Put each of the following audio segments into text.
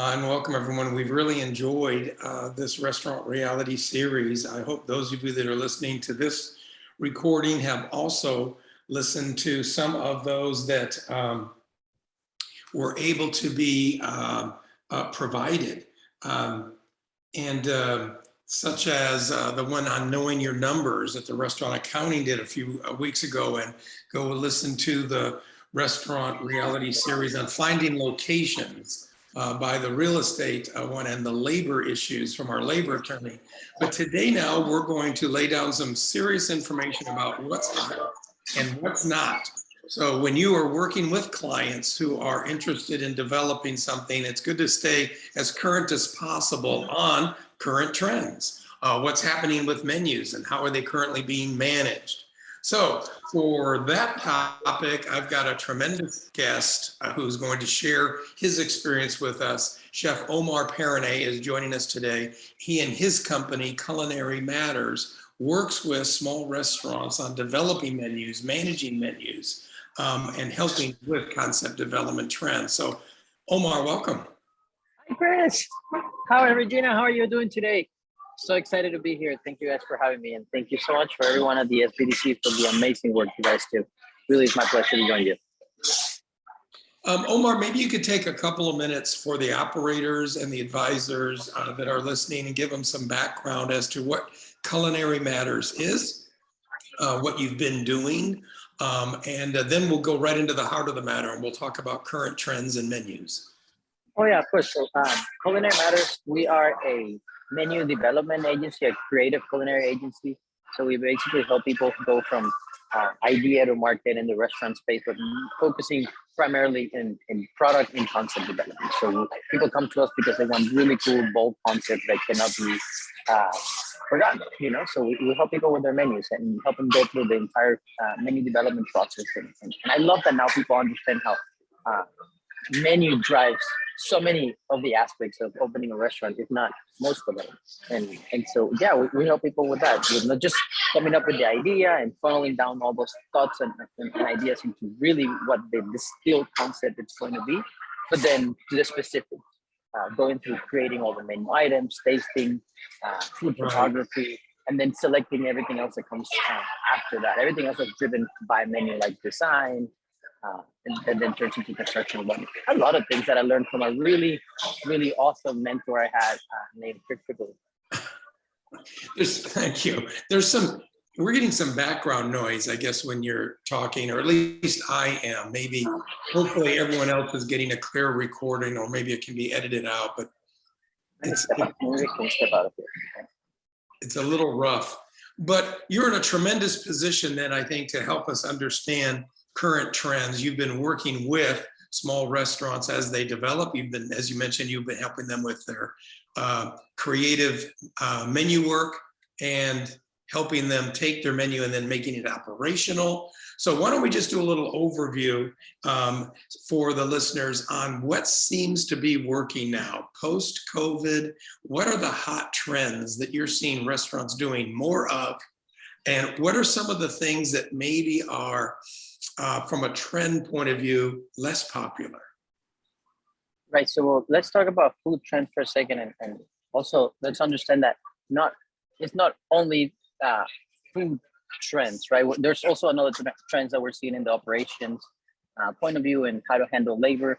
And welcome everyone. We've really enjoyed this restaurant reality series. I hope those of you that are listening to this recording have also listened to some of those that were able to be provided. Such as the one on knowing your numbers that the Restaurant Accounting did a few weeks ago, and go listen to the restaurant reality series on finding locations by the real estate one and the labor issues from our labor attorney. But today now we're going to lay down some serious information about what's hot and what's not. So when you are working with clients who are interested in developing something, it's good to stay as current as possible on current trends. What's happening with menus and how are they currently being managed? So for that topic, I've got a tremendous guest who's going to share his experience with us. Chef Omar Perrone is joining us today. He and his company, Culinary Matters, works with small restaurants on developing menus, managing menus, and helping with concept development trends. So Omar, welcome. Hi, Chris. Hi, Regina. How are you doing today? So excited to be here. Thank you guys for having me. And thank you so much for everyone at the SBDC for the amazing work you guys do. Really, it's my pleasure to join you. Omar, maybe you could take a couple of minutes for the operators and the advisors that are listening and give them some background as to what Culinary Matters is, what you've been doing, and then we'll go right into the heart of the matter and we'll talk about current trends and menus. Oh yeah, of course. So Culinary Matters, we are a menu development agency, a creative culinary agency. So we basically help people go from idea to market in the restaurant space, but focusing primarily in product and concept development. So people come to us because they want really cool, bold concepts that cannot be forgotten, you know? So we help people with their menus and help them go through the entire menu development process. And I love that now people understand how menu drives so many of the aspects of opening a restaurant, if not most of them. And so, yeah, we help people with that. With not just coming up with the idea and funneling down all those thoughts and ideas into really what the distilled concept it's going to be, but then to the specifics, going through creating all the menu items, tasting, food photography, and then selecting everything else that comes after that. Everything else is driven by menu like design, and then turns into construction. But a lot of things that I learned from a really, really awesome mentor I had named Tripoli. Thank you. We're getting some background noise, I guess, when you're talking, or at least I am. Maybe, hopefully everyone else is getting a clear recording, or maybe it can be edited out, but it's a little rough. But you're in a tremendous position then, I think, to help us understand current trends. You've been working with small restaurants as they develop. You've been, as you mentioned, you've been helping them with their creative menu work and helping them take their menu and then making it operational. So why don't we just do a little overview for the listeners on what seems to be working now, post-COVID. What are the hot trends that you're seeing restaurants doing more of? And what are some of the things that maybe are from a trend point of view, less popular? Right. So let's talk about food trends for a second, and also let's understand that it's not only food trends, right? There's also another trends that we're seeing in the operations point of view and how to handle labor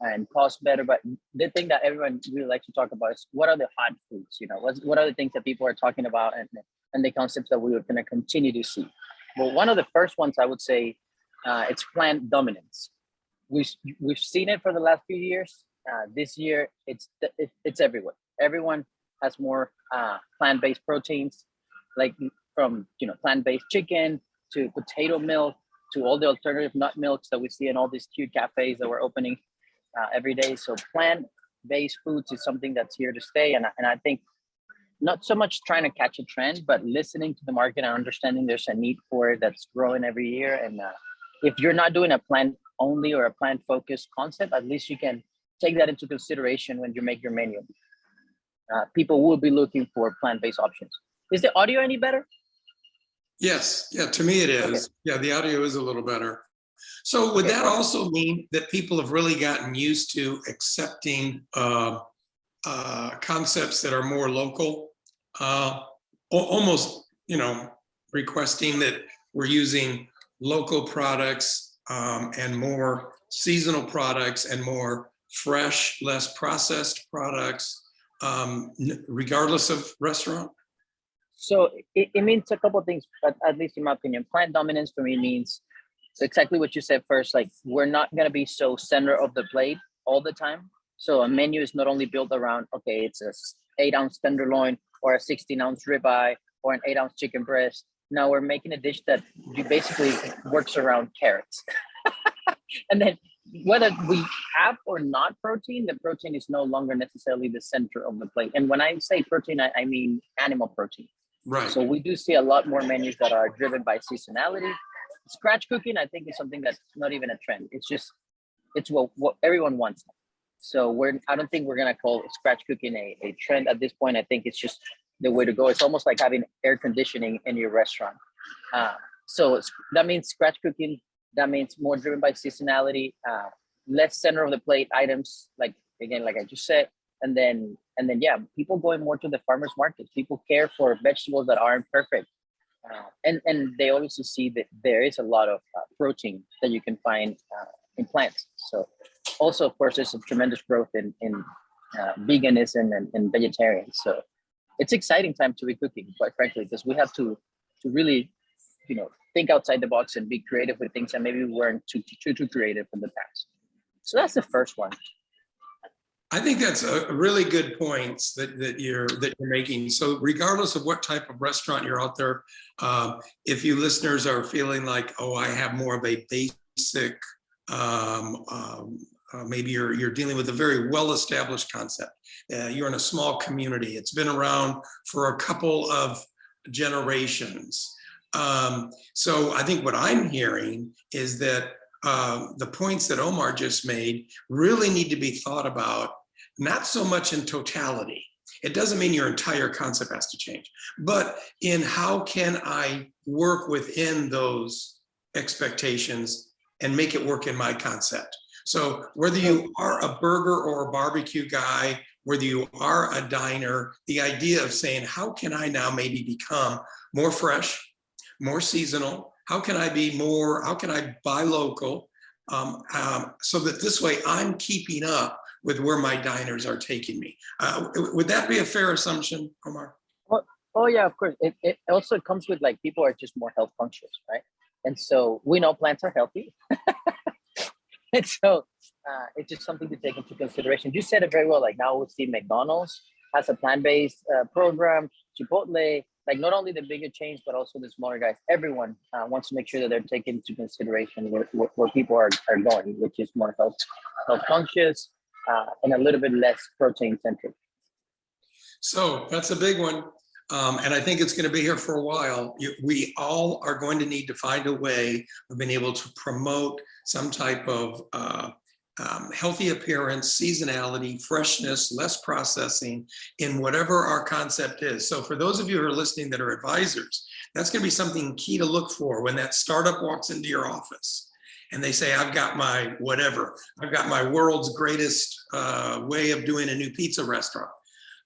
and cost better. But the thing that everyone really likes to talk about is what are the hot foods? You know, what are the things that people are talking about and the concepts that we are going to continue to see? Well, one of the first ones I would say, it's plant dominance. We've seen it for the last few years. This year, it's everywhere. Everyone has more plant-based proteins, like from plant-based chicken to potato milk to all the alternative nut milks that we see in all these cute cafes that we're opening every day. So plant-based foods is something that's here to stay, and I think not so much trying to catch a trend, but listening to the market and understanding there's a need for it that's growing every year. And if you're not doing a plant only or a plant focused concept, at least you can take that into consideration when you make your menu. People will be looking for plant-based options. Is the audio any better? Yes. Yeah, to me it is. Okay. Yeah, the audio is a little better. So would Okay. that also mean that people have really gotten used to accepting concepts that are more local? Almost, requesting that we're using local products and more seasonal products and more fresh, less processed products, regardless of restaurant? So it means a couple of things, but at least in my opinion, plant dominance for me means so exactly what you said first. Like we're not gonna be so center of the plate all the time. So a menu is not only built around okay, it's a 8-ounce tenderloin or a 16-ounce ribeye or an 8-ounce chicken breast. Now we're making a dish that you basically works around carrots, and then whether we have or not protein, the protein is no longer necessarily the center of the plate. And when I say protein, I mean animal protein. Right. So we do see a lot more menus that are driven by seasonality. Scratch cooking, I think, is something that's not even a trend. It's what everyone wants. So I don't think we're gonna call scratch cooking a trend at this point. I think it's just the way to go. It's almost like having air conditioning in your restaurant. So that means scratch cooking. That means more driven by seasonality, less center of the plate items, like again, like I just said, and then yeah, people going more to the farmers markets. People care for vegetables that aren't perfect, and they obviously see that there is a lot of protein that you can find in plants. So also, of course, there's a tremendous growth in veganism and vegetarians. So it's exciting time to be cooking, quite frankly, because we have to really think outside the box and be creative with things that maybe we weren't too creative in the past. So that's the first one. I think that's a really good points that you're making. So regardless of what type of restaurant you're out there, if you listeners are feeling like, oh, I have more of a basic, maybe you're dealing with a very well-established concept. You're in a small community. It's been around for a couple of generations. So I think what I'm hearing is that the points that Omar just made really need to be thought about, not so much in totality. It doesn't mean your entire concept has to change, but in how can I work within those expectations and make it work in my concept. So whether you are a burger or a barbecue guy, whether you are a diner, the idea of saying, how can I now maybe become more fresh, more seasonal? How can I buy local? So that this way I'm keeping up with where my diners are taking me. Would that be a fair assumption, Omar? Oh yeah, of course. It also comes with like people are just more health conscious, right? And so we know plants are healthy. And so it's just something to take into consideration. You said it very well. Like now we see McDonald's has a plant-based program, Chipotle, like not only the bigger chains, but also the smaller guys. Everyone wants to make sure that they're taking into consideration where people are going, which is more health conscious and a little bit less protein centric. So that's a big one. And I think it's going to be here for a while. We all are going to need to find a way of being able to promote some type of healthy appearance, seasonality, freshness, less processing in whatever our concept is. So for those of you who are listening that are advisors, that's going to be something key to look for when that startup walks into your office and they say, I've got my whatever, I've got my world's greatest way of doing a new pizza restaurant.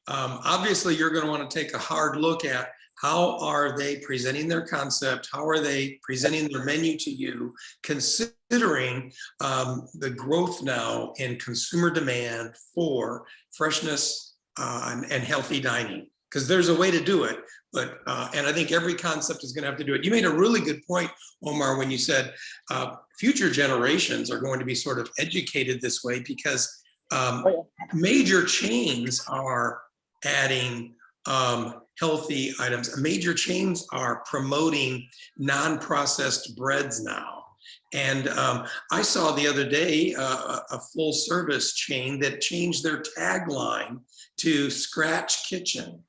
Obviously, you're going to want to take a hard look at how are they presenting their concept, how are they presenting their menu to you, considering the growth now in consumer demand for freshness and healthy dining. Because there's a way to do it, but and I think every concept is going to have to do it. You made a really good point, Omar, when you said future generations are going to be sort of educated this way because major chains are adding healthy items. Major chains are promoting non-processed breads now. And I saw the other day a full service chain that changed their tagline to Scratch Kitchen.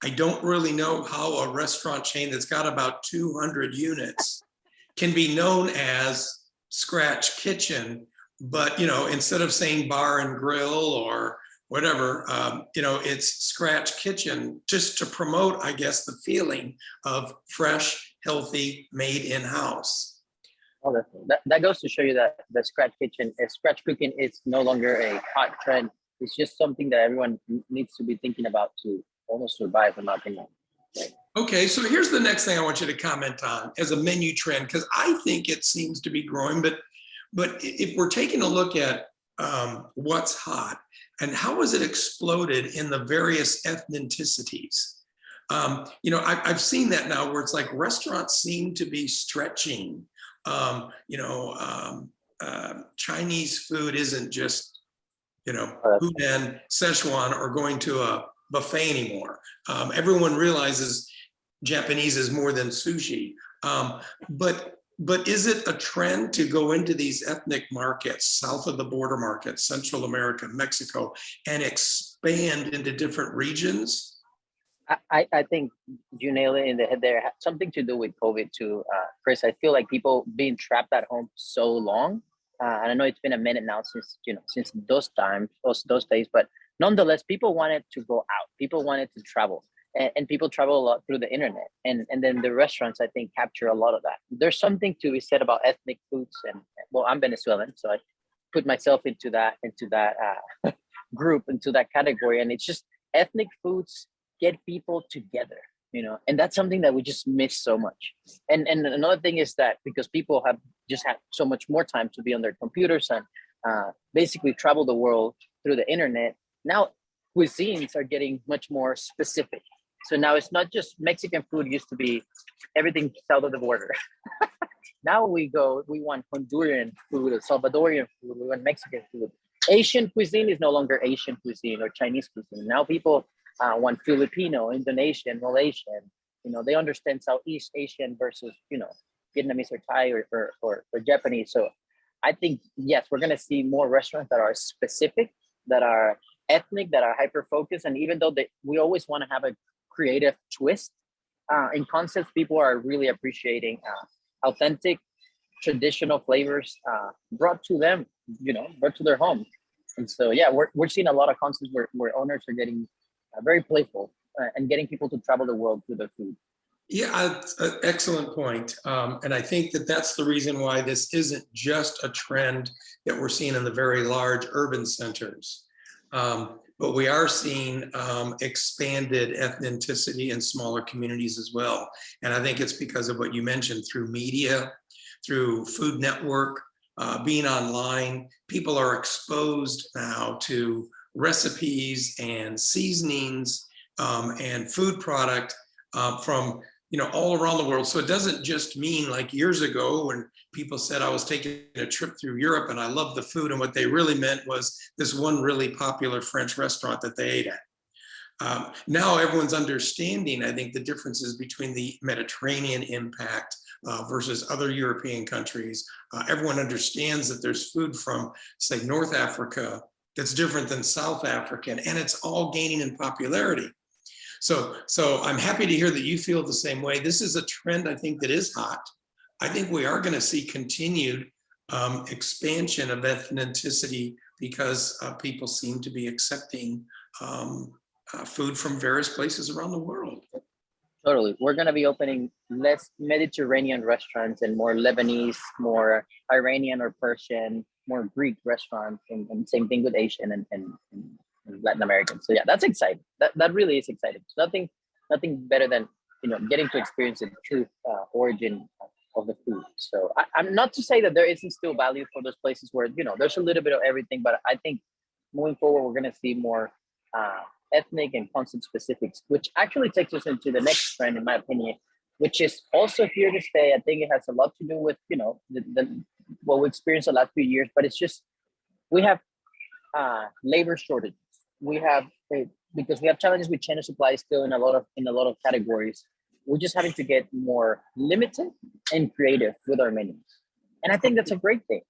I don't really know how a restaurant chain that's got about 200 units can be known as Scratch Kitchen, but instead of saying bar and grill or whatever, it's Scratch Kitchen, just to promote, I guess, the feeling of fresh, healthy, made in-house. Oh, that goes to show you that the scratch cooking is no longer a hot trend. It's just something that everyone needs to be thinking about to almost survive, in my opinion. Right. Okay, so here's the next thing I want you to comment on as a menu trend, because I think it seems to be growing, but if we're taking a look at what's hot and how has it exploded in the various ethnicities. I've seen that now where it's like restaurants seem to be stretching. Chinese food isn't just, Hunan, Szechuan, or going to a buffet anymore. Everyone realizes Japanese is more than sushi. But is it a trend to go into these ethnic markets, south of the border markets, Central America, Mexico, and expand into different regions? I think you nailed it in the head there. It had something to do with COVID too, Chris. I feel like people being trapped at home so long, and I know it's been a minute now since those times, those days, but nonetheless, people wanted to go out. People wanted to travel, and people travel a lot through the internet, and then the restaurants, I think, capture a lot of that. There's something to be said about ethnic foods, and well, I'm Venezuelan, so I put myself into that group, into that category, and it's just ethnic foods get people together, and that's something that we just miss so much. And another thing is that because people have just had so much more time to be on their computers and basically travel the world through the internet, now cuisines are getting much more specific. So now it's not just Mexican food used to be everything south of the border. Now we want Honduran food or Salvadorian food, we want Mexican food. Asian cuisine is no longer Asian cuisine or Chinese cuisine. Now people want Filipino, Indonesian, Malaysian. They understand Southeast Asian versus, Vietnamese or Thai or Japanese. So I think, yes, we're going to see more restaurants that are specific, that are ethnic, that are hyper-focused. And even though we always want to have a creative twist in concepts, people are really appreciating authentic, traditional flavors brought to them, brought to their home. And so, yeah, we're seeing a lot of concepts where owners are getting very playful and getting people to travel the world through their food. Yeah, excellent point. And I think that's the reason why this isn't just a trend that we're seeing in the very large urban centers. But we are seeing expanded ethnicity in smaller communities as well. And I think it's because of what you mentioned through media, through Food Network, being online. People are exposed now to recipes and seasonings and food product from all around the world. So it doesn't just mean like years ago when people said I was taking a trip through Europe and I loved the food, and what they really meant was this one really popular French restaurant that they ate at. Now everyone's understanding, I think, the differences between the Mediterranean impact versus other European countries. Everyone understands that there's food from, say, North Africa that's different than South African, and it's all gaining in popularity. So I'm happy to hear that you feel the same way. This is a trend, I think, that is hot. I think we are going to see continued expansion of ethnicity because people seem to be accepting food from various places around the world. Totally. We're going to be opening less Mediterranean restaurants and more Lebanese, more Iranian or Persian, more Greek restaurants, and same thing with Asian and Latin American. So yeah, that's exciting. That really is exciting. Nothing better than getting to experience the true origin of the food. So I'm not to say that there isn't still value for those places where there's a little bit of everything, but I think moving forward we're going to see more ethnic and concept specifics, which actually takes us into the next trend, in my opinion, which is also here to stay. I think it has a lot to do with what we experienced the last few years, but it's just we have labor shortages. We have because we have challenges with chain of supply still in a lot of categories. We're just having to get more limited and creative with our menus, and I think that's a great thing.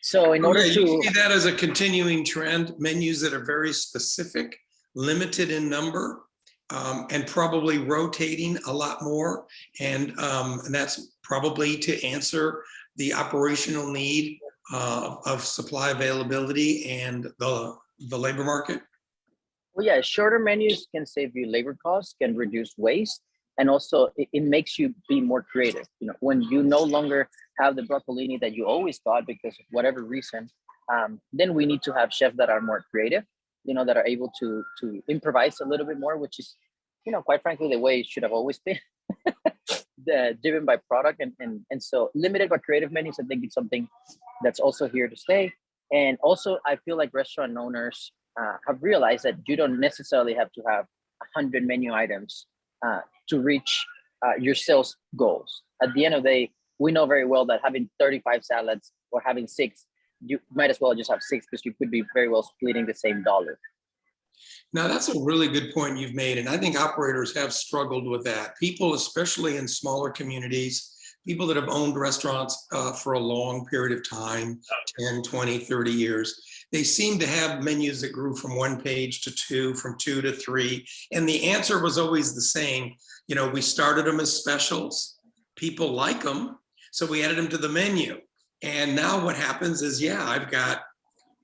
So in order to see that as a continuing trend, menus that are very specific, limited in number, and probably rotating a lot more, and that's probably to answer the operational need of supply availability and the labor market. Well, yeah, shorter menus can save you labor costs, can reduce waste, And also it makes you be more creative. You know, when you no longer have the broccolini that you always thought because of whatever reason, then we need to have chefs that are more creative, you know, that are able to improvise a little bit more, which is, you know, quite frankly, the way it should have always been. Driven by product, and so limited but creative menus, I think it's something that's also here to stay. And also I feel like restaurant owners have realized that you don't necessarily have to have 100 menu items to reach your sales goals. At the end of the day, we know very well that having 35 salads or having 6, you might as well just have 6, because you could be very well splitting the same dollar. Now, that's a really good point you've made. And I think operators have struggled with that. People, especially in smaller communities, people that have owned restaurants for a long period of time, 10, 20, 30 years, they seem to have menus that grew from 1 page to 2, from 2 to 3. And the answer was always the same. You know, we started them as specials. People like them, so we added them to the menu. And now what happens is, yeah, I've got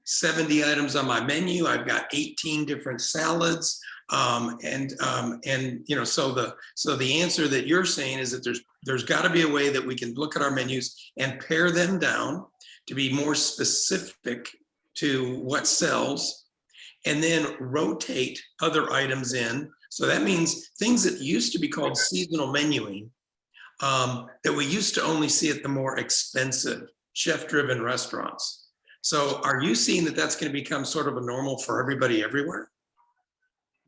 70 items on my menu. I've got 18 different salads. And you know, so the answer that you're saying is that there's got to be a way that we can look at our menus and pare them down to be more specific to what sells, and then rotate other items in. So that means things that used to be called seasonal menuing, that we used to only see at the more expensive chef-driven restaurants. So are you seeing that that's going to become sort of a normal for everybody everywhere?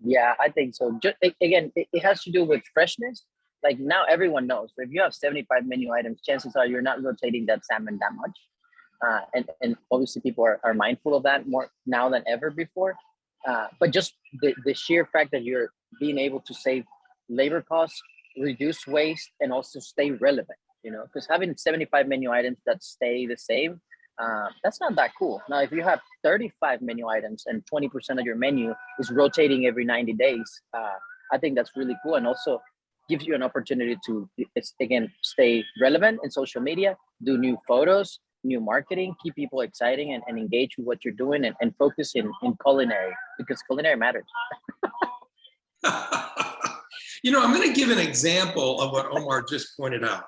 Yeah, I think so. Just, again, it has to do with freshness. Like now everyone knows, if you have 75 menu items, chances are you're not rotating that salmon that much. And obviously people are mindful of that more now than ever before. But just the sheer fact that you're being able to save labor costs, reduce waste, and also stay relevant, you know, because having 75 menu items that stay the same, that's not that cool. Now, if you have 35 menu items and 20% of your menu is rotating every 90 days, I think that's really cool. And also gives you an opportunity to, again, stay relevant in social media, do new photos, new marketing, keep people exciting and engage with what you're doing, and focus in culinary, because culinary matters. You know, I'm going to give an example of what Omar just pointed out.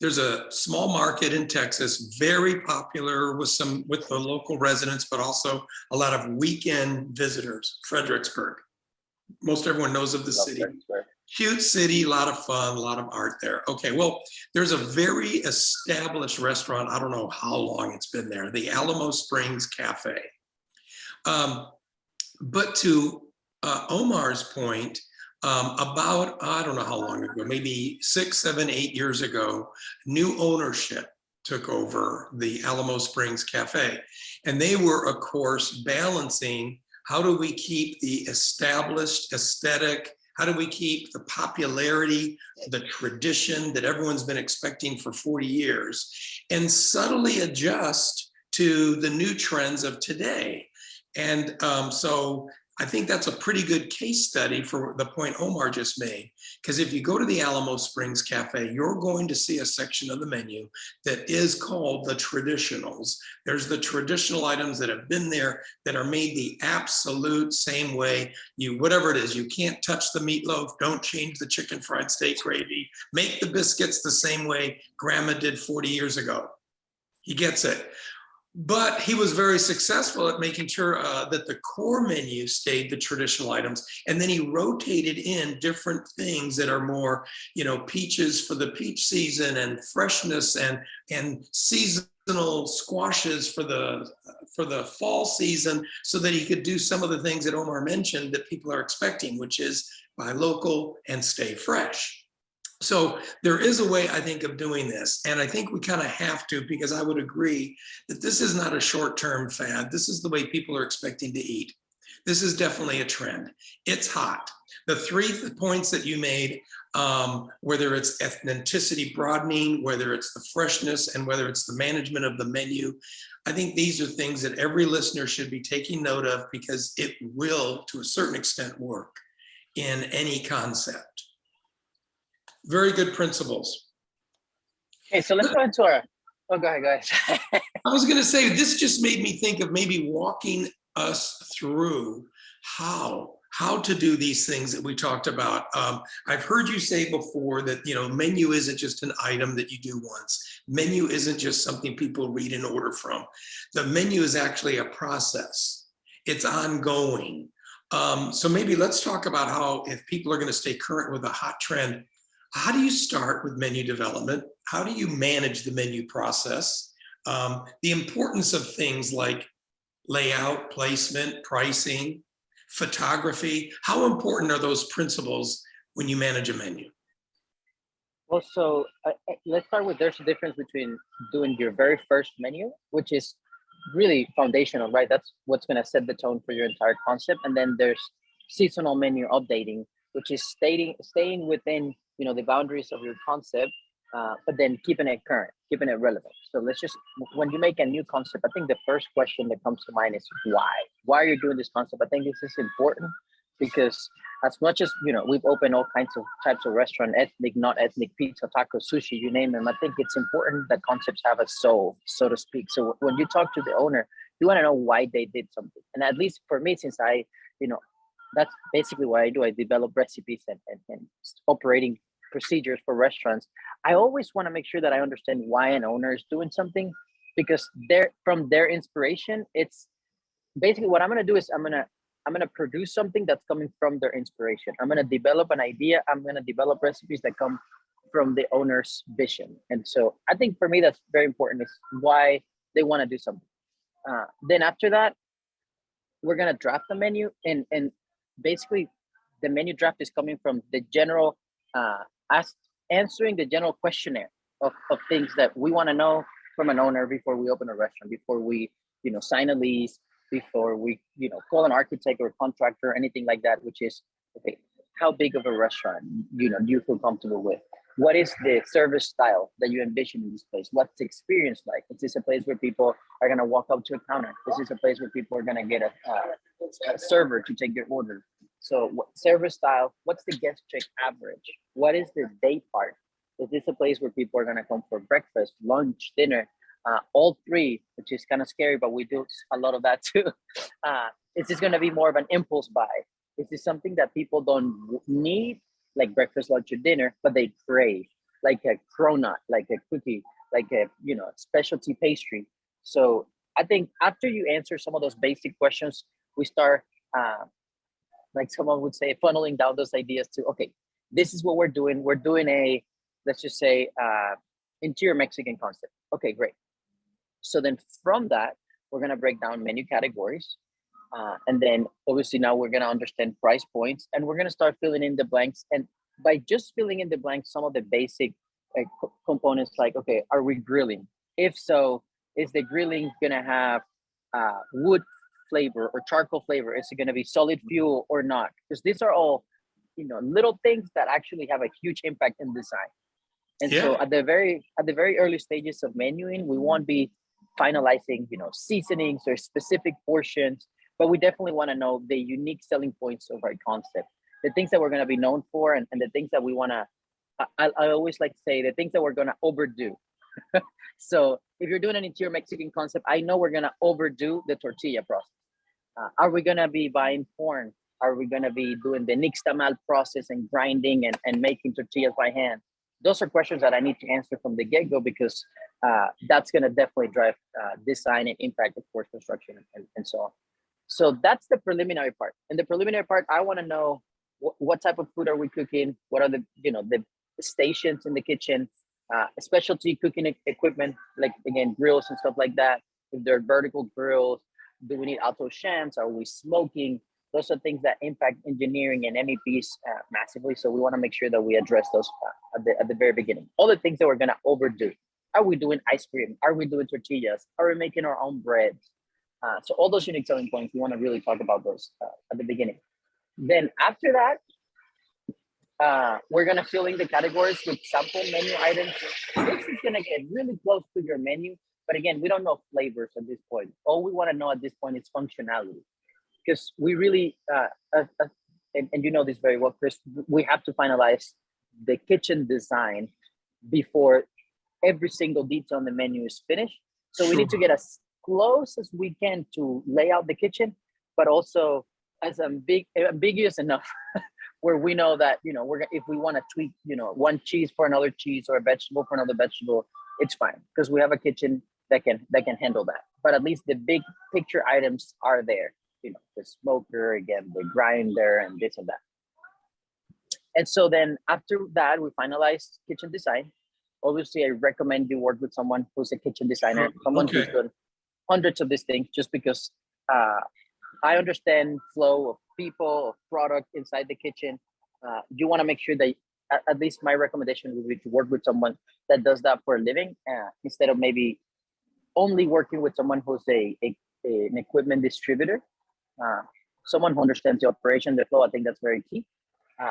There's a small market in Texas, very popular with the local residents, but also a lot of weekend visitors, Fredericksburg. Most everyone knows of the city. Cute city, a lot of fun, a lot of art there. Okay, well, there's a very established restaurant. I don't know how long it's been there, the Alamo Springs Cafe. But to Omar's point, about, I don't know how long ago, maybe 6, 7, 8 years ago, new ownership took over the Alamo Springs Cafe. And they were, of course, balancing how do we keep the established aesthetic, how do we keep the popularity, the tradition that everyone's been expecting for 40 years, and subtly adjust to the new trends of today. And so I think that's a pretty good case study for the point Omar just made, because if you go to the Alamo Springs Cafe, you're going to see a section of the menu that is called the traditionals. There's the traditional items that have been there that are made the absolute same way. Whatever it is, you can't touch the meatloaf, don't change the chicken fried steak gravy, make the biscuits the same way Grandma did 40 years ago. He gets it. But he was very successful at making sure that the core menu stayed the traditional items. And then he rotated in different things that are more, you know, peaches for the peach season, and freshness, and seasonal squashes for the fall season, so that he could do some of the things that Omar mentioned that people are expecting, which is buy local and stay fresh. So there is a way, I think, of doing this. And I think we kind of have to, because I would agree that this is not a short-term fad. This is the way people are expecting to eat. This is definitely a trend. It's hot. The 3 points that you made, whether it's ethnicity broadening, whether it's the freshness, and whether it's the management of the menu, I think these are things that every listener should be taking note of, because it will, to a certain extent, work in any concept. Very good principles. Okay, so let's go into our, oh, go ahead. I was going to say, this just made me think of maybe walking us through how how to do these things that we talked about. I've heard you say before that, menu isn't just an item that you do once. Menu isn't just something people read and order from. The menu is actually a process. It's ongoing. So maybe let's talk about how, if people are going to stay current with a hot trend, how do you start with menu development? How do you manage the menu process? The importance of things like layout, placement, pricing, photography. How important are those principles when you manage a menu? Well, so let's start with, there's a difference between doing your very first menu, which is really foundational, right? That's what's going to set the tone for your entire concept. And then there's seasonal menu updating, which is staying within, the boundaries of your concept, but then keeping it current, keeping it relevant. So when you make a new concept, I think the first question that comes to mind is why? Why are you doing this concept? I think this is important because as much as, we've opened all kinds of types of restaurant, ethnic, not ethnic, pizza, taco, sushi, you name them. I think it's important that concepts have a soul, so to speak. So when you talk to the owner, you want to know why they did something. And at least for me, since that's basically what I do. I develop recipes and operating procedures for restaurants. I always want to make sure that I understand why an owner is doing something, because from their inspiration, it's basically what I'm going to do is I'm going to produce something that's coming from their inspiration. I'm going to develop an idea. I'm going to develop recipes that come from the owner's vision. And so I think for me, that's very important, is why they want to do something. Then after that, we're going to draft the menu, and basically the menu draft is coming from the general, answering the general questionnaire of things that we want to know from an owner before we open a restaurant, before we, sign a lease, before we, call an architect or contractor, anything like that, which is, okay, how big of a restaurant, do you feel comfortable with? What is the service style that you envision in this place? What's the experience like? Is this a place where people are going to walk up to a counter? Is this a place where people are going to get a server to take their order? So what service style? What's the guest check average? What is the day part? Is this a place where people are going to come for breakfast, lunch, dinner? All three, which is kind of scary, but we do a lot of that too. Is this going to be more of an impulse buy? Is this something that people don't need, like breakfast, lunch, or dinner, but they crave, like a cronut, like a cookie, like a specialty pastry? So I think after you answer some of those basic questions, we start, like someone would say, funneling down those ideas to, okay, this is what we're doing. We're doing a, let's just say, interior Mexican concept. Okay, great. So then from that, we're going to break down menu categories. And then obviously now we're going to understand price points, and we're going to start filling in the blanks. And by just filling in the blanks, some of the basic components, like, okay, are we grilling? If so, is the grilling going to have wood flavor or charcoal flavor? Is it going to be solid fuel or not? Because these are all, little things that actually have a huge impact in design. And so at the very early stages of menuing, we won't be finalizing, seasonings or specific portions, but we definitely want to know the unique selling points of our concept, the things that we're going to be known for, and the things that we want to, I always like to say, the things that we're going to overdo. So if you're doing an interior Mexican concept, I know we're going to overdo the tortilla process. Are we going to be buying corn? Are we going to be doing the nixtamal process and grinding and making tortillas by hand? Those are questions that I need to answer from the get-go, because that's going to definitely drive design and impact, of course, construction and so on. So that's the preliminary part. In the preliminary part, I want to know what type of food are we cooking? What are the stations in the kitchen? Specialty cooking equipment, like, again, grills and stuff like that. If they're vertical grills, do we need auto shams? Are we smoking? Those are things that impact engineering and MEPs massively. So we want to make sure that we address those at the very beginning. All the things that we're going to overdo. Are we doing ice cream? Are we doing tortillas? Are we making our own breads? So all those unique selling points, we want to really talk about those at the beginning. Then after that, we're going to fill in the categories with sample menu items. This is going to get really close to your menu. But again, we don't know flavors at this point. All we want to know at this point is functionality. Because we really, and you know this very well, Chris, we have to finalize the kitchen design before every single detail on the menu is finished. So we need to get as close as we can to lay out the kitchen, but also as ambiguous enough where we know that, you know, if we want to tweak, you know, one cheese for another cheese or a vegetable for another vegetable, it's fine because we have a kitchen that can handle that. But at least the big picture items are there, you know, the smoker, again, the grinder, and this and that. And so then after that, we finalize kitchen design. Obviously, I recommend you work with someone who's a kitchen designer, someone who's done hundreds of these things, just because I understand flow of people, of product inside the kitchen. You want to make sure that, at least my recommendation would be to work with someone that does that for a living, instead of maybe only working with someone who's an equipment distributor, someone who understands the operation, the flow. I think that's very key.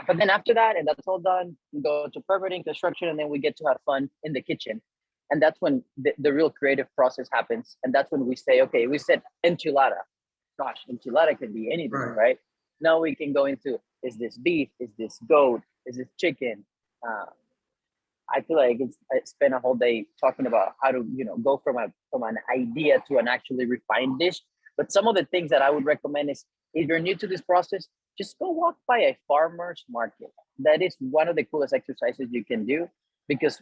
But then after that, and that's all done, we go to permitting, construction, and then we get to have fun in the kitchen. And that's when the real creative process happens. And that's when we say, okay, we said enchilada. Gosh, enchilada can be anything, right? Now we can go into, is this beef? Is this goat? Is this chicken? I feel like I spent a whole day talking about how to, you know, go from an idea to an actually refined dish. But some of the things that I would recommend is, if you're new to this process, just go walk by a farmer's market. That is one of the coolest exercises you can do, because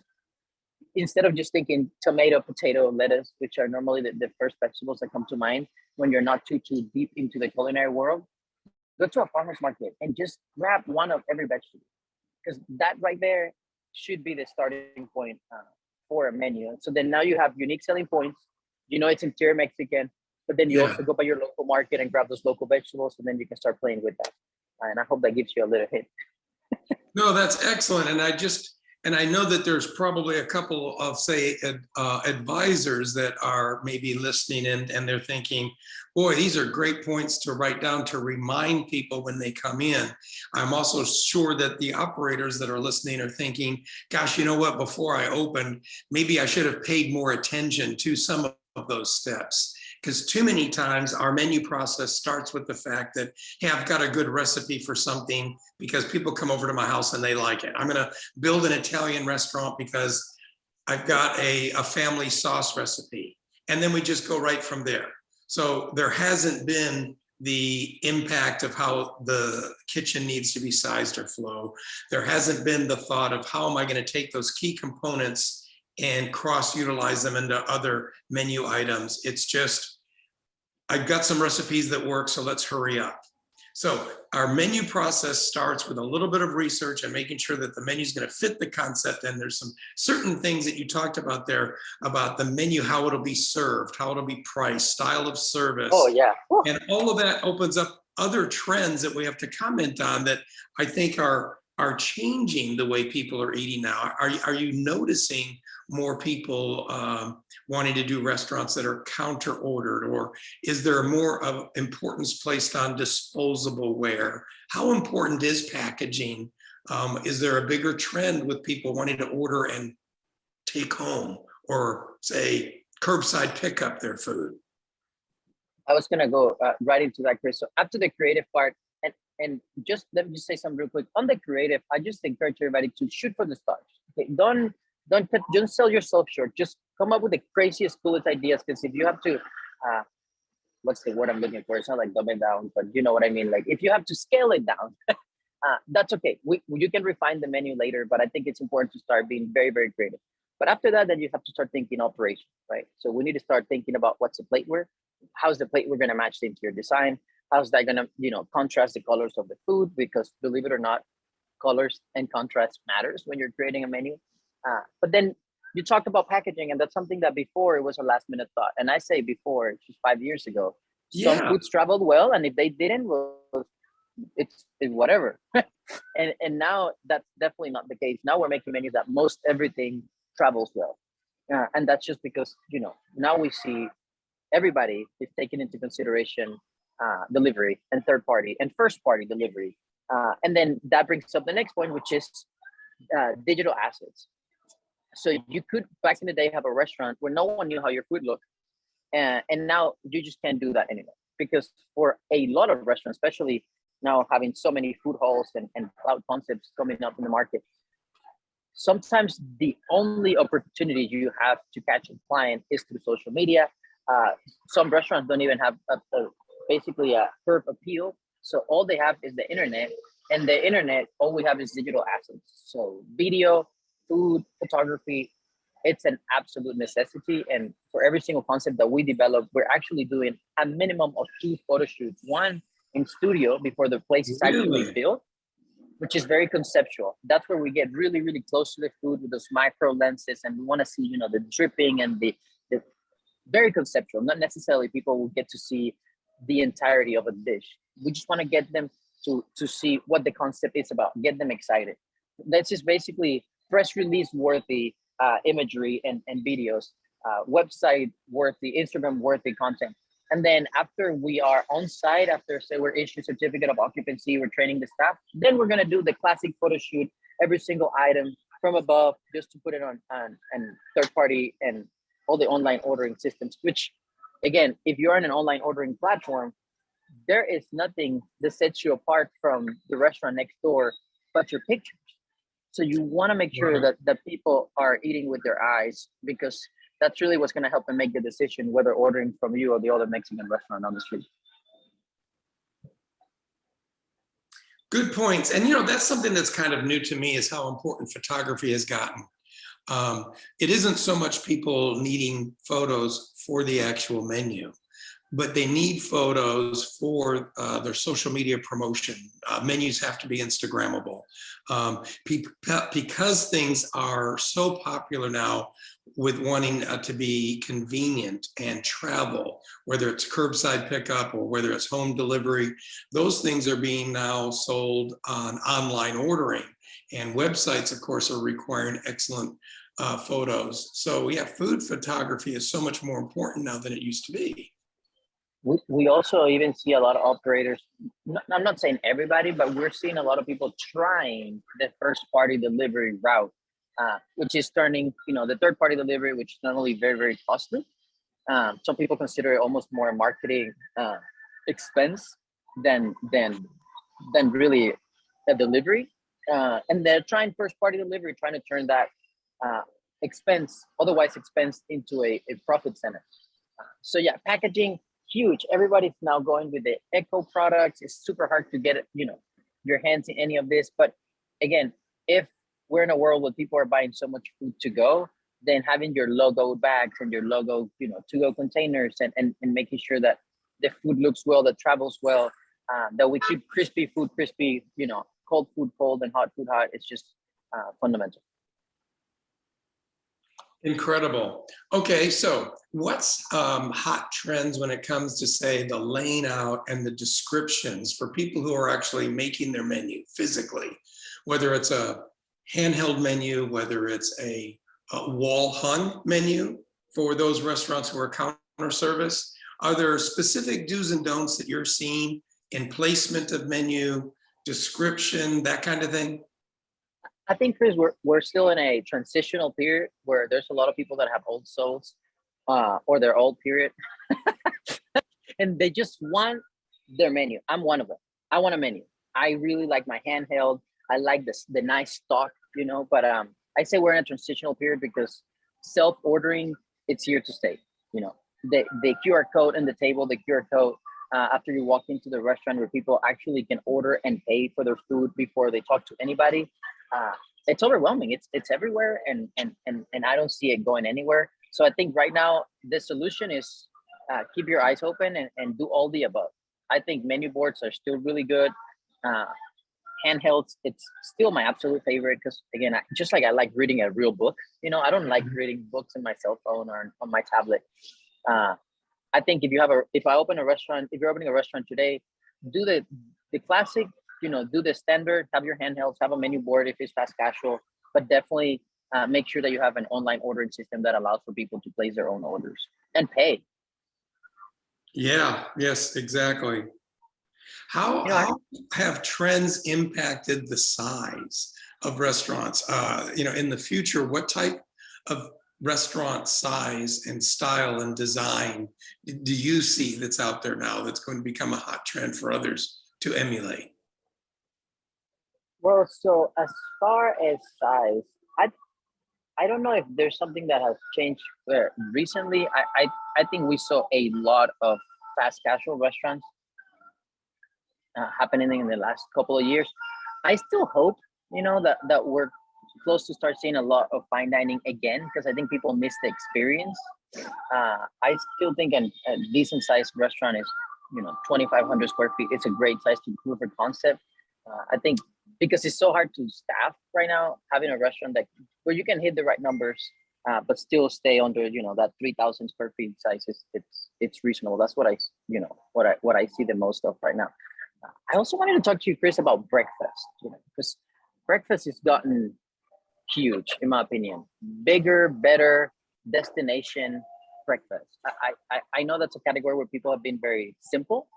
instead of just thinking tomato, potato, lettuce, which are normally the first vegetables that come to mind when you're not too deep into the culinary world, go to a farmer's market and just grab one of every vegetable, because that right there should be the starting point for a menu. So then now you have unique selling points. You know, it's interior Mexican, but then you also go by your local market and grab those local vegetables, and then you can start playing with that. And I hope that gives you a little hint. No, that's excellent. And I know that there's probably a couple of, say, advisors that are maybe listening and they're thinking, boy, these are great points to write down to remind people when they come in. I'm also sure that the operators that are listening are thinking, gosh, you know what, before I opened, maybe I should have paid more attention to some of those steps. Because too many times our menu process starts with the fact that, hey, I've got a good recipe for something because people come over to my house and they like it. I'm going to build an Italian restaurant because I've got a family sauce recipe. And then we just go right from there. So there hasn't been the impact of how the kitchen needs to be sized or flow. There hasn't been the thought of how am I going to take those key components and cross-utilize them into other menu items. It's just, I've got some recipes that work, so let's hurry up. So our menu process starts with a little bit of research and making sure that the menu is going to fit the concept. And there's some certain things that you talked about there about the menu, how it'll be served, how it'll be priced, style of service. Oh, yeah. And all of that opens up other trends that we have to comment on that I think are changing the way people are eating now. Are you noticing more people wanting to do restaurants that are counter ordered, or is there more of importance placed on disposable ware? How important is packaging? Is there a bigger trend with people wanting to order and take home, or say curbside pick up their food? I was gonna go right into that, Chris. So after the creative part, and just let me just say something real quick on the creative. I just encourage everybody to shoot for the stars. Okay, don't sell yourself short. Just come up with the craziest, coolest ideas. Because if you have to, what's the word I'm looking for? It's not like dumb it down, but you know what I mean. Like if you have to scale it down, that's okay. You can refine the menu later, but I think it's important to start being very, very creative. But after that, then you have to start thinking operation, right? So we need to start thinking about what's the plateware. How's the plateware going to match the interior design? How's that going to, contrast the colors of the food? Because believe it or not, colors and contrast matters when you're creating a menu. But then you talked about packaging, and that's something that before it was a last minute thought. And I say before, it's just 5 years ago. Some foods traveled well, and if they didn't, well, it's whatever. and now that's definitely not the case. Now we're making menus that most everything travels well. And that's just because, now we see everybody is taking into consideration delivery and third party and first party delivery. And then that brings up the next point, which is digital assets. So you could, back in the day, have a restaurant where no one knew how your food looked. And now you just can't do that anymore. Because for a lot of restaurants, especially now having so many food halls and cloud concepts coming up in the market, sometimes the only opportunity you have to catch a client is through social media. Some restaurants don't even have basically a curb appeal. So all they have is the internet, and the internet, all we have is digital assets. So video, food, photography, it's an absolute necessity. And for every single concept that we develop, we're actually doing a minimum of 2 photo shoots, one in studio before the place is actually Really? built, which is very conceptual. That's where we get really, really close to the food with those micro lenses, and we want to see, the dripping and the very conceptual. Not necessarily people will get to see the entirety of a dish. We just want to get them to see what the concept is about, get them excited. That's just basically press release worthy imagery and videos, website worthy, Instagram worthy content. And then after we are on site, after say we're issued certificate of occupancy, we're training the staff, then we're gonna do the classic photo shoot, every single item from above, just to put it on and third party and all the online ordering systems. Which, again, if you're on an online ordering platform, there is nothing that sets you apart from the restaurant next door but your pictures. So you want to make sure that people are eating with their eyes, because that's really what's going to help them make the decision whether ordering from you or the other Mexican restaurant on the street. Good points. And that's something that's kind of new to me, is how important photography has gotten. It isn't so much people needing photos for the actual menu, but they need photos for their social media promotion. Menus have to be Instagrammable. Because things are so popular now with wanting to be convenient and travel, whether it's curbside pickup or whether it's home delivery, those things are being now sold on online ordering. And websites, of course, are requiring excellent photos. So yeah, food photography is so much more important now than it used to be. We also even see a lot of operators, I'm not saying everybody, but we're seeing a lot of people trying the first party delivery route, which is turning, the third party delivery, which is not only very, very costly. Some people consider it almost more a marketing expense than really a delivery. And they're trying first party delivery, trying to turn that otherwise expense into a profit center. So yeah, packaging, huge. Everybody's now going with the eco products. It's super hard to get your hands in any of this. But again, if we're in a world where people are buying so much food to go, then having your logo bags and your logo, to go containers and making sure that the food looks well, that travels well, that we keep crispy food crispy, cold food cold and hot food hot. It's just fundamental. Incredible. Okay, so what's hot trends when it comes to, say, the laying out and the descriptions for people who are actually making their menu physically, whether it's a handheld menu, whether it's a wall hung menu for those restaurants who are counter service? Are there specific do's and don'ts that you're seeing in placement of menu, description, that kind of thing? I think, Chris, we're still in a transitional period where there's a lot of people that have old souls, or their old period, and they just want their menu. I'm one of them. I want a menu. I really like my handheld. I like the nice stock, But I say we're in a transitional period because self-ordering, it's here to stay. The QR code on the table, the QR code after you walk into the restaurant, where people actually can order and pay for their food before they talk to anybody. It's overwhelming. It's everywhere, and I don't see it going anywhere. So I think right now the solution is keep your eyes open and do all the above. I think menu boards are still really good. Handhelds, it's still my absolute favorite because, again, I like reading a real book. I don't like reading books on my cell phone or on my tablet. I think if you're opening a restaurant today, do the classic. Do the standard, have your handhelds, have a menu board if it's fast casual, but definitely make sure that you have an online ordering system that allows for people to place their own orders and pay. Yeah, yes, exactly. How have trends impacted the size of restaurants? In the future, what type of restaurant size and style and design do you see that's out there now that's going to become a hot trend for others to emulate? Well, so as far as size, I don't know if there's something that has changed recently. I think we saw a lot of fast casual restaurants. happening in the last couple of years. I still hope, that we're close to start seeing a lot of fine dining again, because I think people miss the experience. I still think a decent sized restaurant is, 2,500 square feet. It's a great size to prove a concept. I think because it's so hard to staff right now, having a restaurant where you can hit the right numbers, but still stay under, that 3,000 square feet size it's reasonable. That's what what I see the most of right now. I also wanted to talk to you, Chris, about breakfast, because breakfast has gotten huge, in my opinion. Bigger, better destination breakfast. I know that's a category where people have been very simple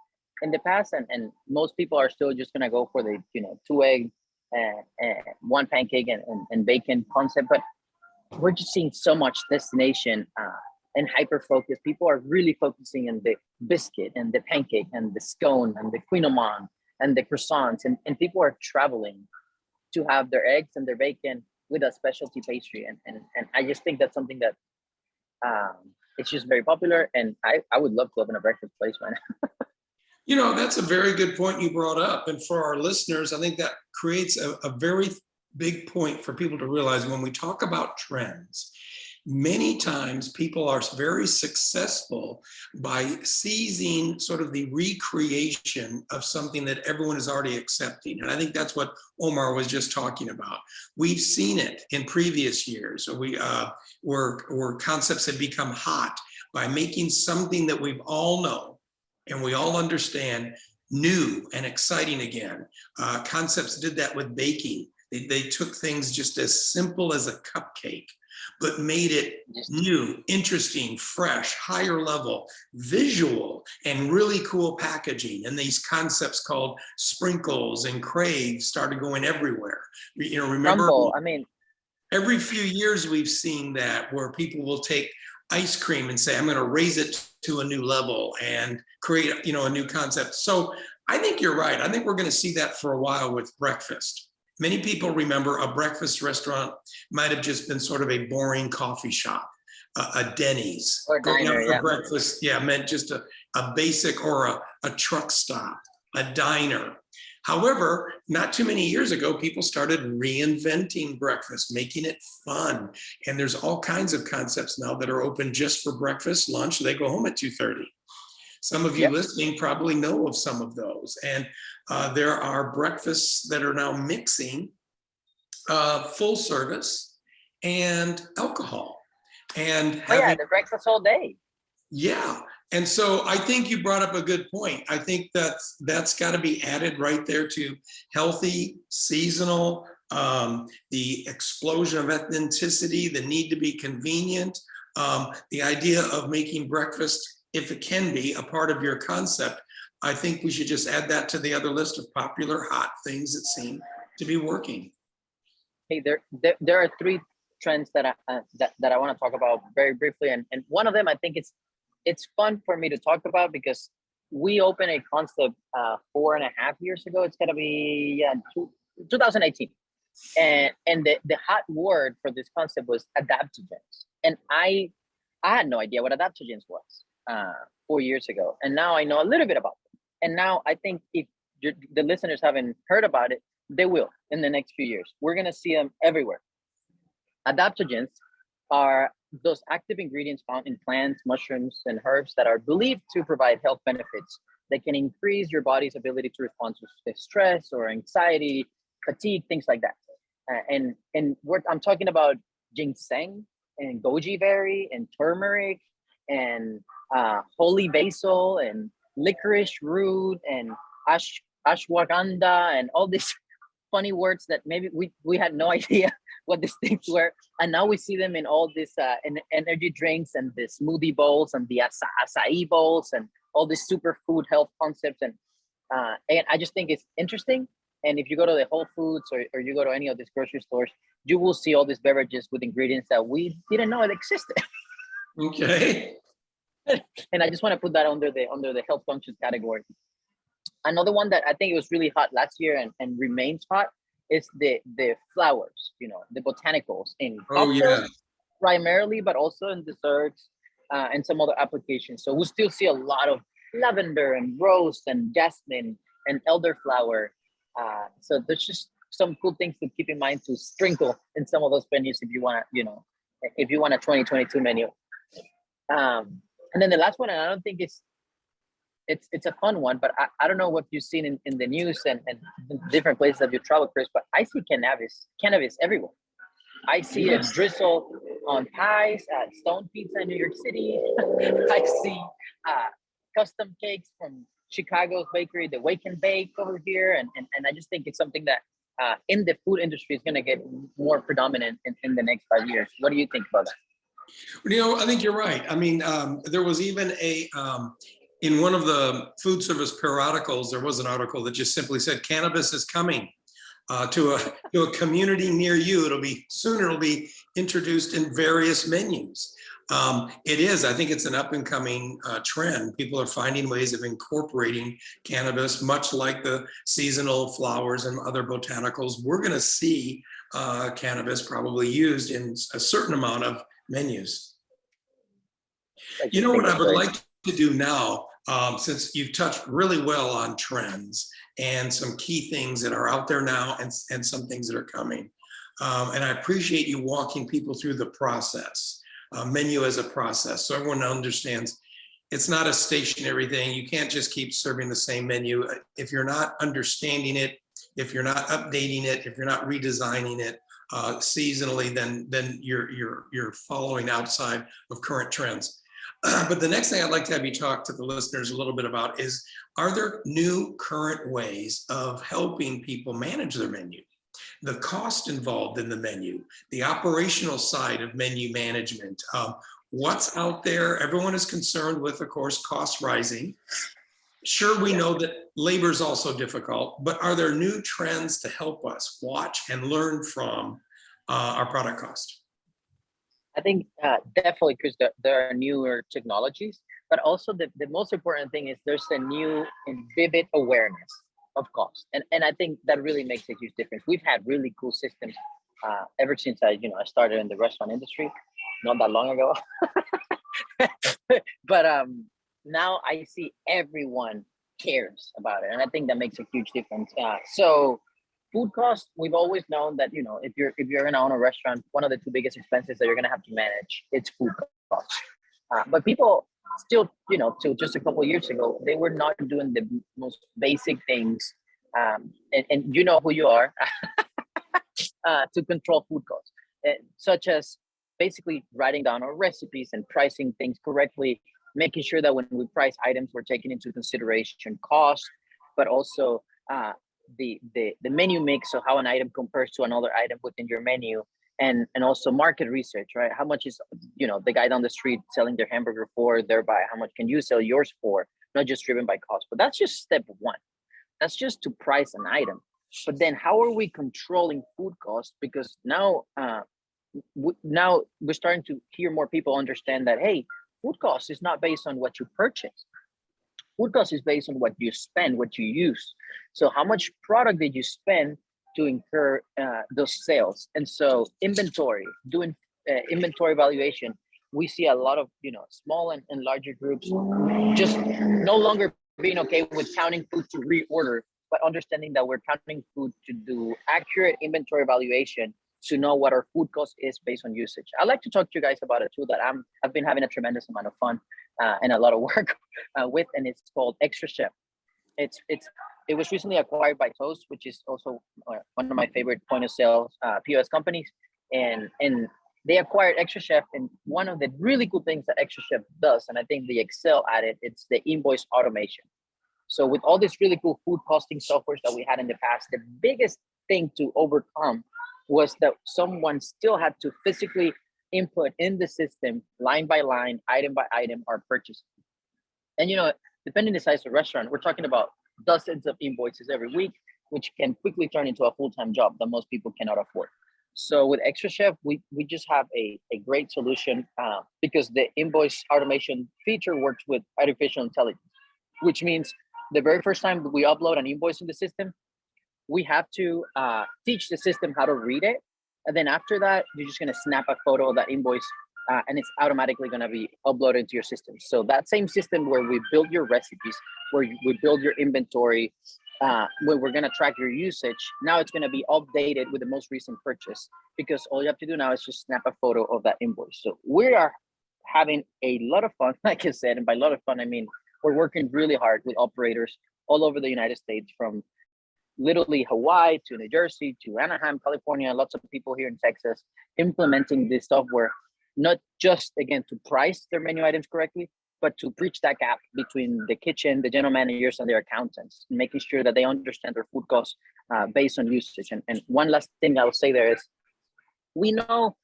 in the past, and most people are still just gonna go for the 2 egg and 1 pancake and bacon concept. But we're just seeing so much destination and hyper focus. People are really focusing on the biscuit and the pancake and the scone and the quinoa and the croissants, and people are traveling to have their eggs and their bacon with a specialty pastry. And I just think that's something that it's just very popular, and I would love to open a breakfast place, man. That's a very good point you brought up. And for our listeners, I think that creates a very big point for people to realize when we talk about trends. Many times people are very successful by seizing sort of the recreation of something that everyone is already accepting. And I think that's what Omar was just talking about. We've seen it in previous years where concepts have become hot by making something that we've all known and we all understand new and exciting again. Concepts did that with baking. They took things just as simple as a cupcake, but made it new, interesting, fresh, higher level, visual, and really cool packaging. And these concepts called sprinkles and craves started going everywhere. Remember, Crumble, every few years we've seen that, where people will take ice cream and say, I'm going to raise it to a new level and create, a new concept. So I think you're right. I think we're going to see that for a while with breakfast. Many people remember a breakfast restaurant might have just been sort of a boring coffee shop, a Denny's. Or diner, for breakfast, meant just a basic, or a truck stop, a diner. However, not too many years ago, people started reinventing breakfast, making it fun. And there's all kinds of concepts now that are open just for breakfast, lunch. They go home at 2:30. Some of you listening probably know of some of those. And there are breakfasts that are now mixing full service and alcohol. And the breakfast all day. Yeah. And so I think you brought up a good point. I think that's got to be added right there to healthy, seasonal, the explosion of ethnicity, the need to be convenient, the idea of making breakfast, if it can be a part of your concept. I think we should just add that to the other list of popular hot things that seem to be working. Hey, there are 3 trends that I want to talk about very briefly, and one of them, I think it's fun for me to talk about because we opened a concept 4.5 years ago. It's gonna be 2018, and the hot word for this concept was adaptogens, and I had no idea what adaptogens was 4 years ago, and now I know a little bit about them. And now I think if the listeners haven't heard about it, they will in the next few years. We're gonna see them everywhere. Adaptogens are those active ingredients found in plants, mushrooms, and herbs that are believed to provide health benefits that can increase your body's ability to respond to stress or anxiety, fatigue, things like that. I'm talking about ginseng and goji berry and turmeric and holy basil and licorice root and ashwagandha and all these funny words that maybe we had no idea what these things were, and now we see them in all these energy drinks and the smoothie bowls and the acai bowls and all these superfood health concepts, and I just think it's interesting. And if you go to the Whole Foods or you go to any of these grocery stores, you will see all these beverages with ingredients that we didn't know it existed. Okay. And I just want to put that under the health conscious category. Another one that I think it was really hot last year and remains hot is the flowers, the botanicals in cocktails primarily, but also in desserts and some other applications. So we'll still see a lot of lavender and rose and jasmine and elderflower. So there's just some cool things to keep in mind to sprinkle in some of those menus if you want to, if you want a 2022 menu. And then the last one, and I don't think it's a fun one, but I don't know what you've seen in the news and different places that you travel, Chris, but I see cannabis everywhere. I see it drizzle on pies at Stone Pizza in New York City. I see custom cakes from Chicago's bakery, the Wake and Bake over here. And I just think it's something that in the food industry is going to get more predominant in the next 5 years. What do you think about that? I think you're right. I mean, there was even in one of the food service periodicals, there was an article that just simply said, cannabis is coming to a community near you. It'll be introduced in various menus. It is, I think it's an up and coming trend. People are finding ways of incorporating cannabis, much like the seasonal flowers and other botanicals. We're going to see cannabis probably used in a certain amount of menus. You know what I would like to do now, since you've touched really well on trends and some key things that are out there now and some things that are coming. And I appreciate you walking people through the process, menu as a process, so everyone understands it's not a stationary thing. You can't just keep serving the same menu. If you're not understanding it, if you're not updating it, if you're not redesigning it seasonally, then you're following outside of current trends. But the next thing I'd like to have you talk to the listeners a little bit about is, are there new current ways of helping people manage their menu? The cost involved in the menu, the operational side of menu management, what's out there? Everyone is concerned with, of course, costs rising. Sure, we know that labor is also difficult, but are there new trends to help us watch and learn from our product cost? I think definitely, Chris, there are newer technologies, but also the most important thing is there's a new and vivid awareness of cost. And I think that really makes a huge difference. We've had really cool systems ever since I started in the restaurant industry, not that long ago. But now I see everyone cares about it. And I think that makes a huge difference. So food costs, we've always known that, if you're going to own a restaurant, one of the two biggest expenses that you're going to have to manage, it's food costs. But people still, till just a couple of years ago, they were not doing the most basic things. And you know who you are to control food costs, such as basically writing down our recipes and pricing things correctly, making sure that when we price items, we're taking into consideration cost, but also the menu mix, so how an item compares to another item within your menu, and also market research, right? How much is the guy down the street selling their hamburger for, thereby how much can you sell yours for, not just driven by cost. But that's just step one. That's just to price an item. But then how are we controlling food costs? Because now now we're starting to hear more people understand that, hey, food cost is not based on what you purchase. Food cost is based on what you spend, what you use. So how much product did you spend to incur those sales? And so doing inventory valuation, we see a lot of small and larger groups just no longer being okay with counting food to reorder, but understanding that we're counting food to do accurate inventory valuation to know what our food cost is based on usage. I'd like to talk to you guys about a tool that I've been having a tremendous amount of fun and a lot of work with, and it's called Extra Chef. It was recently acquired by Toast, which is also one of my favorite point of sale POS companies, and they acquired Extra Chef. And one of the really cool things that Extra Chef does, and I think they excel at it, it's the invoice automation. So with all these really cool food costing softwares that we had in the past, the biggest thing to overcome was that someone still had to physically input in the system, line by line, item by item, our purchase. And depending on the size of the restaurant, we're talking about dozens of invoices every week, which can quickly turn into a full-time job that most people cannot afford. So with Extra Chef, we just have a great solution because the invoice automation feature works with artificial intelligence, which means the very first time we upload an invoice in the system, we have to teach the system how to read it. And then after that, you're just going to snap a photo of that invoice and it's automatically going to be uploaded into your system. So that same system where we build your recipes, where we build your inventory, when we're going to track your usage, now it's going to be updated with the most recent purchase, because all you have to do now is just snap a photo of that invoice. So we are having a lot of fun, like I said, and by a lot of fun, I mean, we're working really hard with operators all over the United States, from literally Hawaii to New Jersey to Anaheim, California, lots of people here in Texas, implementing this software, not just, again, to price their menu items correctly, but to bridge that gap between the kitchen, the general managers, and their accountants, making sure that they understand their food costs based on usage. And one last thing I will say there is, we know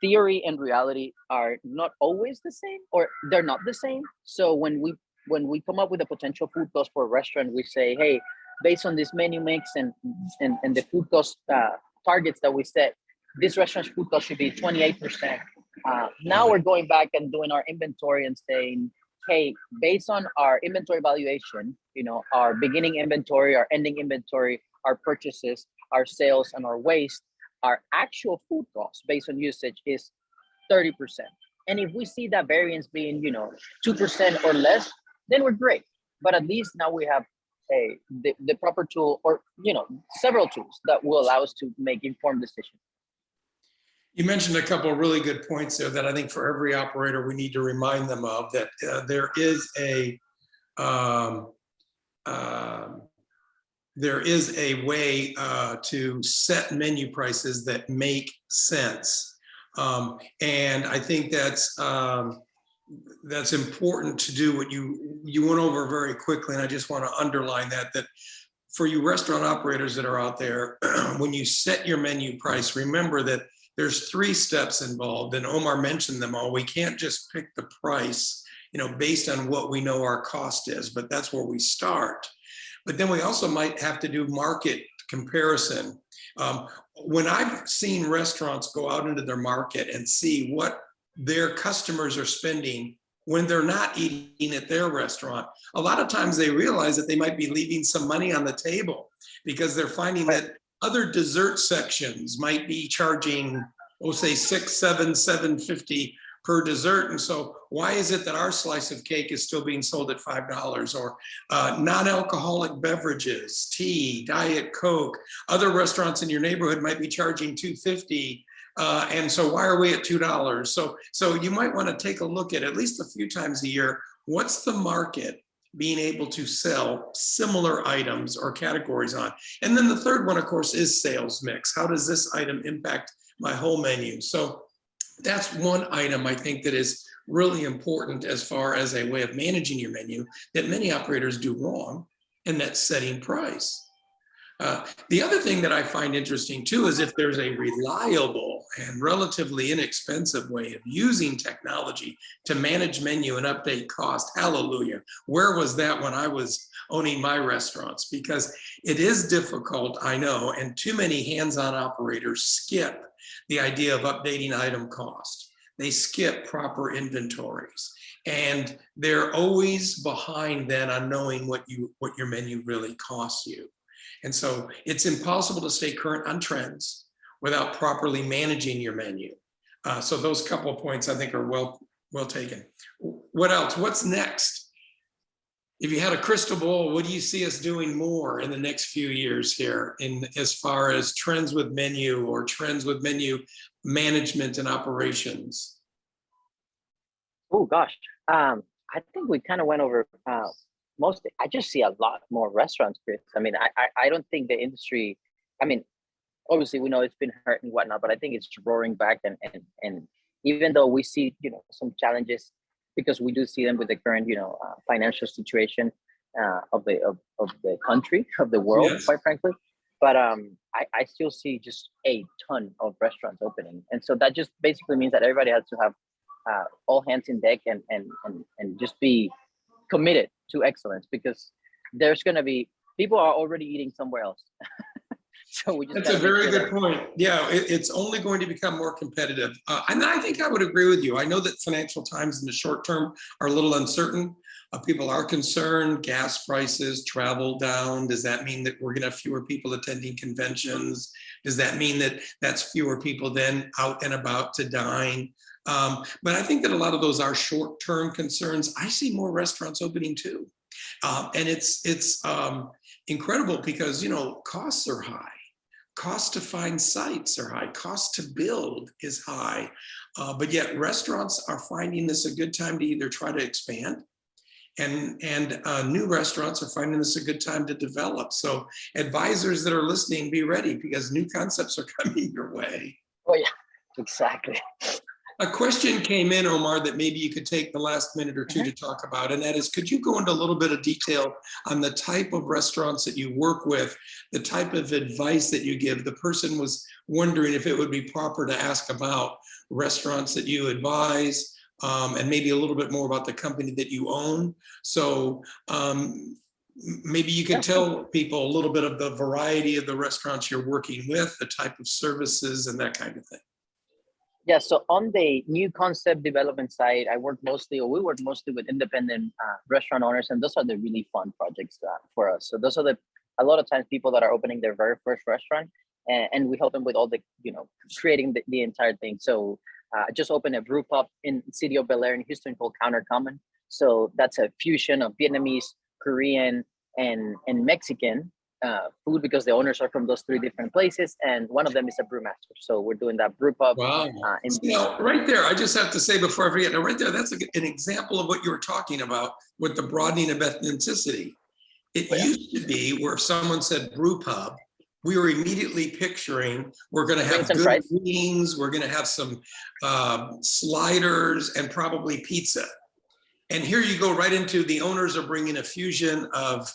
theory and reality are not always the same, or they're not the same. So when we come up with a potential food cost for a restaurant, we say, hey, based on this menu mix and the food cost targets that we set, this restaurant's food cost should be 28%. Now we're going back and doing our inventory and saying, hey, based on our inventory valuation, you know, our beginning inventory, our ending inventory, our purchases, our sales, and our waste, our actual food cost based on usage is 30%. And if we see that variance being, you know, 2% or less, then we're great. But at least now we have the proper tool, or, you know, several tools that will allow us to make informed decisions. You mentioned a couple of really good points there that I think for every operator we need to remind them of, that there is a way to set menu prices that make sense, and I think that's important to do. What you went over very quickly, and I just want to underline that for you restaurant operators that are out there, when you set your menu price, remember that there's 3 steps involved, and Omar mentioned them all. We can't just pick the price, you know, based on what we know our cost is, but that's where we start. But then we also might have to do market comparison. When I've seen restaurants go out into their market and see what their customers are spending when they're not eating at their restaurant, a lot of times they realize that they might be leaving some money on the table, because they're finding that other dessert sections might be charging, we'll say $7.50 per dessert. And so why is it that our slice of cake is still being sold at $5? Or non-alcoholic beverages, tea, Diet Coke, other restaurants in your neighborhood might be charging $2.50. And so why are we at $2? So you might want to take a look at least a few times a year, what's the market being able to sell similar items or categories on. And then the third one, of course, is sales mix. How does this item impact my whole menu? So that's one item I think that is really important as far as a way of managing your menu that many operators do wrong, and that's setting price. The other thing that I find interesting too is if there's a reliable and relatively inexpensive way of using technology to manage menu and update cost. Hallelujah. Where was that when I was owning my restaurants? Because it is difficult, I know, and too many hands-on operators skip the idea of updating item cost. They skip proper inventories, and they're always behind then on knowing what your menu really costs you. And so it's impossible to stay current on trends without properly managing your menu. So those couple of points I think are well taken. What else? What's next? If you had a crystal ball, what do you see us doing more in the next few years here in as far as trends with menu or trends with menu management and operations? Oh gosh, I think we kind of went over mostly. I just see a lot more restaurants, Chris. I mean, I don't think the industry, I mean, obviously we know it's been hurt and whatnot, but I think it's roaring back. And even though we see, you know, some challenges, because we do see them with the current, you know, financial situation of the country, of the world, yes, quite frankly. But I still see just a ton of restaurants opening. And so that just basically means that everybody has to have all hands in deck and just be committed to excellence, because there's going to be, people are already eating somewhere else. So we just That's a very good point. Yeah, it's only going to become more competitive. And I think I would agree with you. I know that financial times in the short term are a little uncertain. People are concerned, gas prices, travel down. Does that mean that we're going to have fewer people attending conventions? Does that mean that that's fewer people then out and about to dine? But I think that a lot of those are short-term concerns. I see more restaurants opening too. And it's incredible because, you know, costs are high. Costs to find sites are high. Cost to build is high. But yet restaurants are finding this a good time to either try to expand, and new restaurants are finding this a good time to develop. So advisors that are listening, be ready because new concepts are coming your way. Oh yeah, exactly. A question came in, Omar, that maybe you could take the last minute or two to talk about, and that is, could you go into a little bit of detail on the type of restaurants that you work with, the type of advice that you give? The person was wondering if it would be proper to ask about restaurants that you advise, and maybe a little bit more about the company that you own. So maybe you could tell people a little bit of the variety of the restaurants you're working with, the type of services and that kind of thing. Yeah, so on the new concept development side, we work mostly with independent restaurant owners, and those are the really fun projects for us. So those are a lot of times people that are opening their very first restaurant, and we help them with all the, creating the entire thing. So I just opened a brew pub in the city of Bel Air in Houston called Counter Common. So that's a fusion of Vietnamese, Korean, and Mexican food, because the owners are from those three different places, and one of them is a brewmaster. So we're doing that brew pub. Wow. Right there, I just have to say before I forget, now right there, that's an example of what you were talking about with the broadening of ethnicity. It used to be where if someone said brew pub, we were immediately picturing we're going to have good wings, we're going to have some sliders, and probably pizza. And here you go right into the owners are bringing a fusion of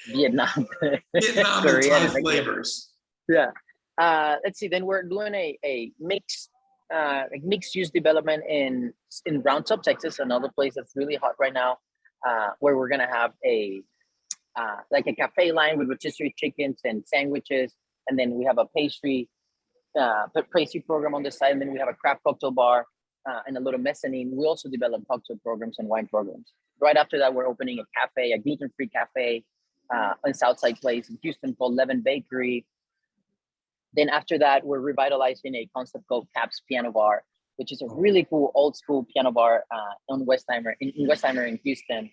Vietnam and Thai flavors. Yeah. Let's see. Then we're doing a mixed use development in Round Top, Texas, another place that's really hot right now, where we're gonna have a cafe line with rotisserie chickens and sandwiches, and then we have a pastry program on the side, and then we have a craft cocktail bar and a little mezzanine. We also develop cocktail programs and wine programs. Right after that, we're opening a gluten-free cafe on Southside Place in Houston called Levin Bakery. Then after that, we're revitalizing a concept called Cap's Piano Bar, which is a really cool old school piano bar on Westheimer in Houston.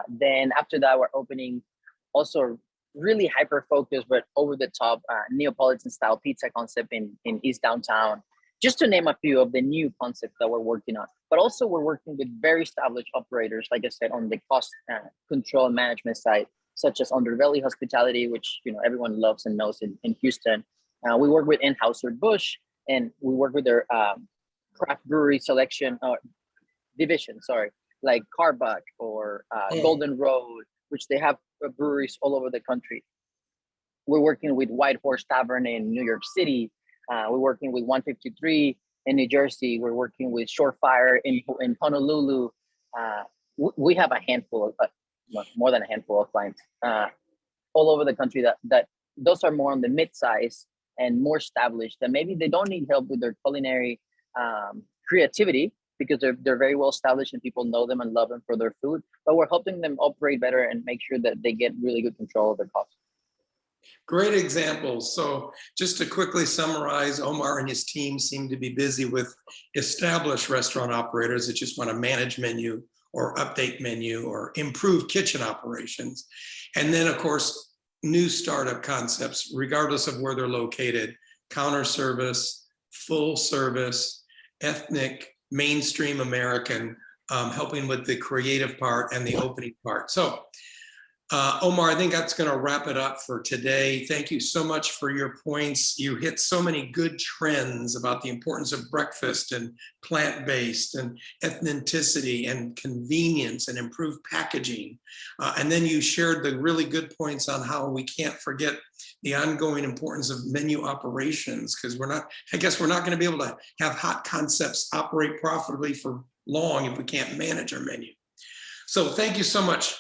Then after that, we're opening also really hyper focused but over the top Neapolitan style pizza concept in East Downtown, just to name a few of the new concepts that we're working on. But also we're working with very established operators, like I said, on the cost control and management side, such as Underbelly Hospitality, which everyone loves and knows in Houston. We work with Anheuser-Busch, and we work with their craft brewery division, like Carbuck or Golden Road, which they have breweries all over the country. We're working with White Horse Tavern in New York City. We're working with 153 in New Jersey. We're working with Shorefire in Honolulu. We have a handful of more than a handful of clients all over the country that those are more on the mid-size and more established, that maybe they don't need help with their culinary creativity because they're very well established and people know them and love them for their food, but we're helping them operate better and make sure that they get really good control of their costs. Great examples. So just to quickly summarize, Omar and his team seem to be busy with established restaurant operators that just want to manage menu or update menu or improve kitchen operations. And then of course, new startup concepts, regardless of where they're located, counter service, full service, ethnic, mainstream American, helping with the creative part and the opening part. So Omar, I think that's going to wrap it up for today. Thank you so much for your points. You hit so many good trends about the importance of breakfast and plant-based and ethnicity and convenience and improved packaging. And then you shared the really good points on how we can't forget the ongoing importance of menu operations, because we're not going to be able to have hot concepts operate profitably for long if we can't manage our menu. So thank you so much.